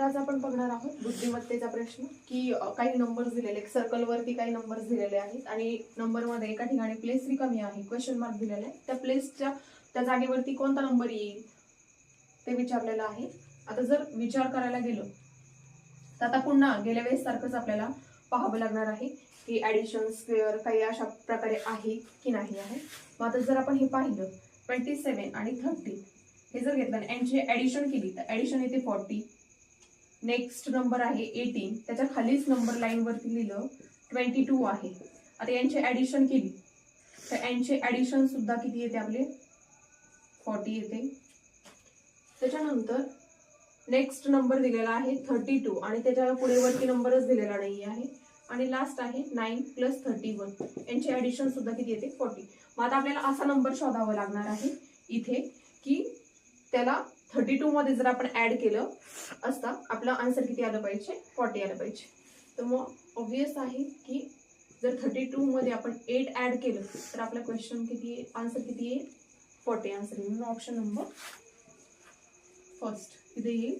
आज आपण बघणार आहोत बुद्धिमत्तेचा प्रश्न की काही नंबर्स दिलेले सर्कलवरती काही नंबर्स दिलेले आहेत आणि नंबरमध्ये एका ठिकाणी प्लेस रिकामी आहे, क्वेश्चन मार्क दिलेला आहे, त्या प्लेसच्या त्या जागेवरती कोणता नंबर येईल ते विचारलेलं आहे. आता जर विचार करायला गेलो तर आता पुन्हा गेल्या वेळेस सारखंच आपल्याला पाहावं लागणार आहे की ऍडिशन स्क्वेअर काही अशा प्रकारे आहे की नाही आहे. मग आता जर आपण हे पाहिलं 27 आणि 30 हे जर घेतलं आणि यांची ऍडिशन केली तर ऍडिशन येते 40. नेक्स्ट नंबर आहे 18, त्याच्या खालीच नंबर लाईन वरती लिहिलं 22 आहे. आता यांची ऍडिशन केली तर यांचे ऍडिशन सुद्धा किती येते आपले 40 येते. त्याच्यानंतर नेक्स्ट नंबर दिलेला आहे 32 आणि त्याच्या पुढे वरती नंबरच दिलेला नाही आहे. आणि लास्ट आहे 9 + 31, यांची ऍडिशन सुद्धा किती येते 40. मग आता आपल्याला असा नंबर शोधावा लागणार आहे इथे की त्याला 32 मध्ये जर आपण ऍड केलं असता आपलं आन्सर किती आलं पाहिजे 40 आलं पाहिजे. तर मग ऑब्वियस आहे की जर 32 मध्ये आपण 8 ऍड केलं तर आपला क्वेश्चन किती आन्सर किती येईल 40 आन्सर येईल. ऑप्शन नंबर फर्स्ट इथे येईल.